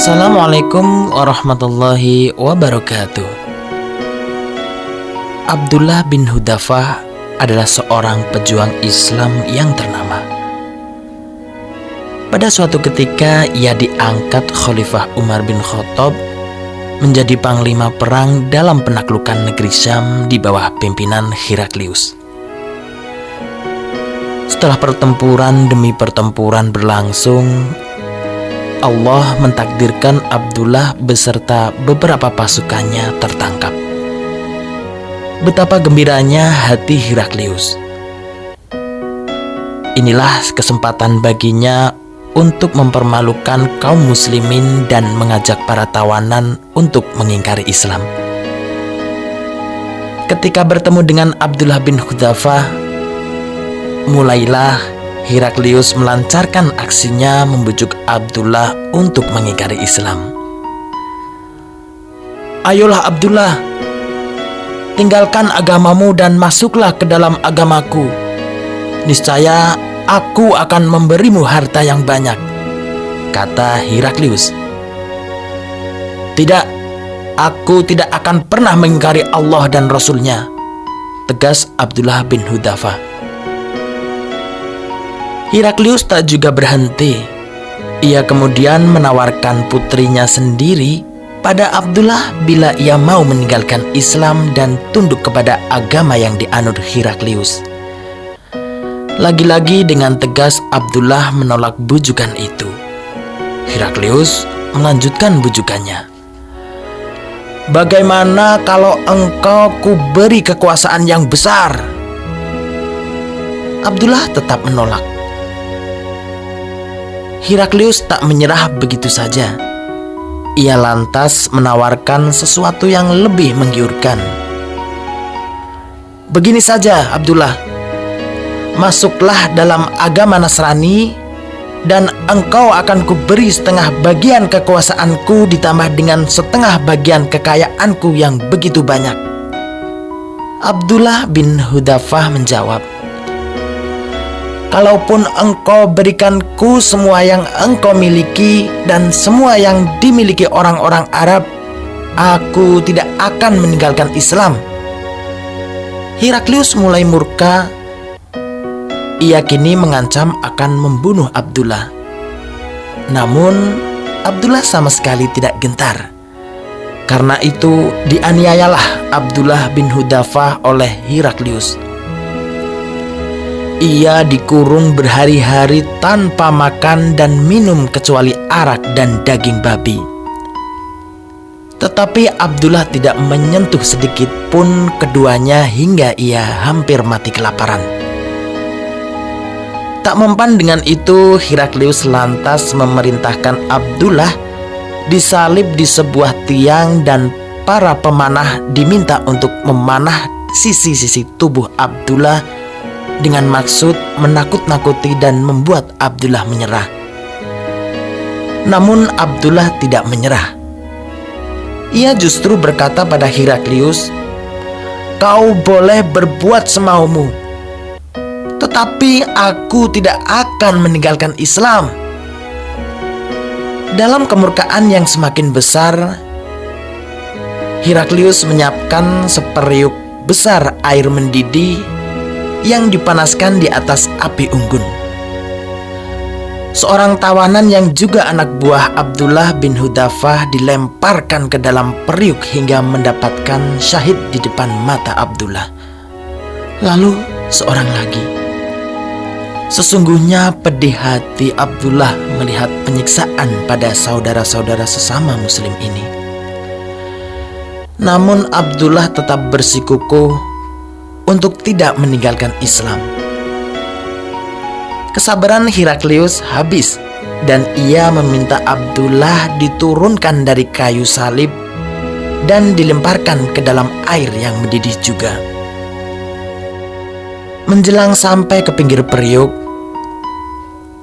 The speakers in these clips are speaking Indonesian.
Assalamualaikum warahmatullahi wabarakatuh. Abdullah bin Hudzafah adalah seorang pejuang Islam yang ternama. Pada suatu ketika ia diangkat Khalifah Umar bin Khattab menjadi panglima perang dalam penaklukan negeri Syam di bawah pimpinan Heraklius. Setelah pertempuran demi pertempuran berlangsung, Allah mentakdirkan Abdullah beserta beberapa pasukannya tertangkap. Betapa gembiranya hati Heraklius. Inilah kesempatan baginya untuk mempermalukan kaum muslimin dan mengajak para tawanan untuk mengingkari Islam. Ketika bertemu dengan Abdullah bin Hudzafah, mulailah Heraklius melancarkan aksinya membujuk Abdullah untuk mengingkari Islam. "Ayolah Abdullah, tinggalkan agamamu dan masuklah ke dalam agamaku. Niscaya aku akan memberimu harta yang banyak," kata Heraklius. "Tidak, aku tidak akan pernah mengingkari Allah dan Rasul-Nya," tegas Abdullah bin Hudzafah. Heraklius tak juga berhenti. Ia kemudian menawarkan putrinya sendiri pada Abdullah bila ia mau meninggalkan Islam dan tunduk kepada agama yang dianut Heraklius. Lagi-lagi dengan tegas Abdullah menolak bujukan itu. Heraklius melanjutkan bujukannya. "Bagaimana kalau engkau kuberi kekuasaan yang besar?" Abdullah tetap menolak. Heraklius tak menyerah begitu saja. Ia lantas menawarkan sesuatu yang lebih menggiurkan. "Begini saja Abdullah, masuklah dalam agama Nasrani dan engkau akan kuberi setengah bagian kekuasaanku ditambah dengan setengah bagian kekayaanku yang begitu banyak." Abdullah bin Hudzafah menjawab, "Kalaupun engkau berikanku semua yang engkau miliki dan semua yang dimiliki orang-orang Arab, aku tidak akan meninggalkan Islam." Heraklius mulai murka. Ia kini mengancam akan membunuh Abdullah. Namun Abdullah sama sekali tidak gentar. Karena itu dianiayalah Abdullah bin Hudzafah oleh Heraklius. Ia dikurung berhari-hari tanpa makan dan minum kecuali arak dan daging babi. Tetapi Abdullah tidak menyentuh sedikit pun keduanya hingga ia hampir mati kelaparan. Tak mempan dengan itu, Heraklius lantas memerintahkan Abdullah disalib di sebuah tiang dan para pemanah diminta untuk memanah sisi-sisi tubuh Abdullah dengan maksud menakut-nakuti dan membuat Abdullah menyerah. Namun Abdullah tidak menyerah. Ia justru berkata pada Heraklius, "Kau boleh berbuat semaumu, tetapi aku tidak akan meninggalkan Islam." Dalam kemurkaan yang semakin besar, Heraklius menyiapkan seperiuk besar air mendidih yang dipanaskan di atas api unggun. Seorang tawanan yang juga anak buah Abdullah bin Hudzafah dilemparkan ke dalam periuk hingga mendapatkan syahid di depan mata Abdullah. Lalu seorang lagi. Sesungguhnya pedih hati Abdullah melihat penyiksaan pada saudara-saudara sesama muslim ini. Namun Abdullah tetap bersikukuh untuk tidak meninggalkan Islam. Kesabaran Heraklius habis dan ia meminta Abdullah diturunkan dari kayu salib dan dilemparkan ke dalam air yang mendidih juga. Menjelang sampai ke pinggir periuk,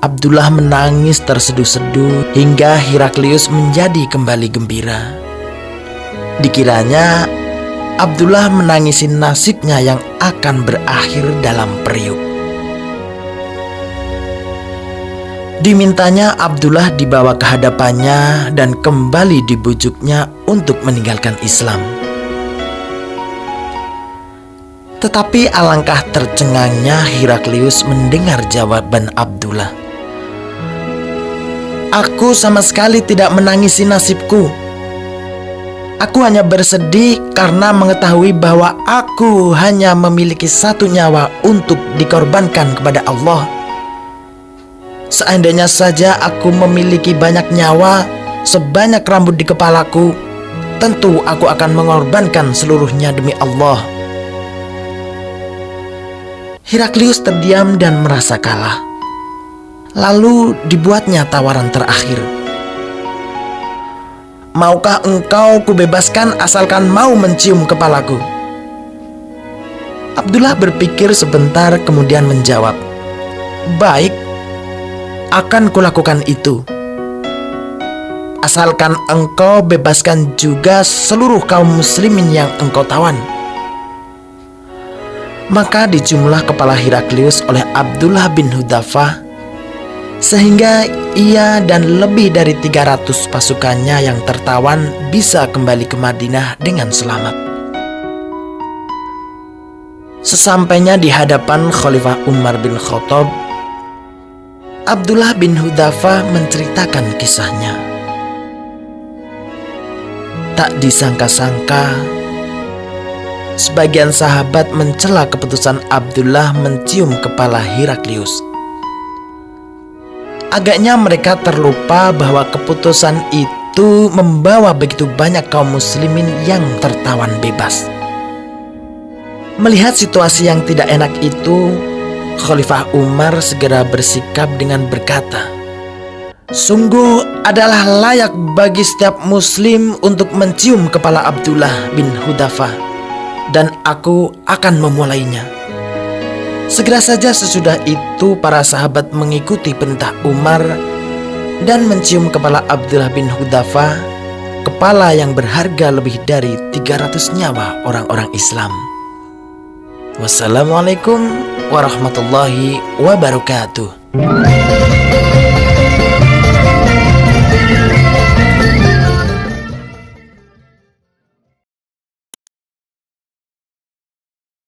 Abdullah menangis terseduh-seduh hingga Heraklius menjadi kembali gembira. Dikiranya Abdullah menangisi nasibnya yang akan berakhir dalam periuk. Dimintanya Abdullah dibawa ke hadapannya dan kembali dibujuknya untuk meninggalkan Islam. Tetapi alangkah tercengangnya Heraklius mendengar jawaban Abdullah. Aku sama sekali tidak menangisi nasibku. Aku hanya bersedih karena mengetahui bahwa aku hanya memiliki satu nyawa untuk dikorbankan kepada Allah. Seandainya saja aku memiliki banyak nyawa, sebanyak rambut di kepalaku, tentu aku akan mengorbankan seluruhnya demi Allah. Heraklius terdiam dan merasa kalah. Lalu dibuatnya tawaran terakhir. Maukah engkau kubebaskan asalkan mau mencium kepalaku? Abdullah berpikir sebentar kemudian menjawab, baik, akan kulakukan itu. Asalkan engkau bebaskan juga seluruh kaum muslimin yang engkau tawan. Maka dijumlah kepala Heraklius oleh Abdullah bin Hudzafah, sehingga ia dan lebih dari 300 pasukannya yang tertawan bisa kembali ke Madinah dengan selamat. Sesampainya di hadapan Khalifah Umar bin Khattab, Abdullah bin Hudzafah menceritakan kisahnya. Tak disangka-sangka, sebagian sahabat mencela keputusan Abdullah mencium kepala Heraklius. Agaknya mereka terlupa bahwa keputusan itu membawa begitu banyak kaum muslimin yang tertawan bebas. Melihat situasi yang tidak enak itu, Khalifah Umar segera bersikap dengan berkata, sungguh adalah layak bagi setiap muslim untuk mencium kepala Abdullah bin Hudzafah, dan aku akan memulainya. Segera saja sesudah itu para sahabat mengikuti perintah Umar dan mencium kepala Abdullah bin Hudzafah, kepala yang berharga lebih dari 300 nyawa orang-orang Islam. Wassalamualaikum warahmatullahi wabarakatuh.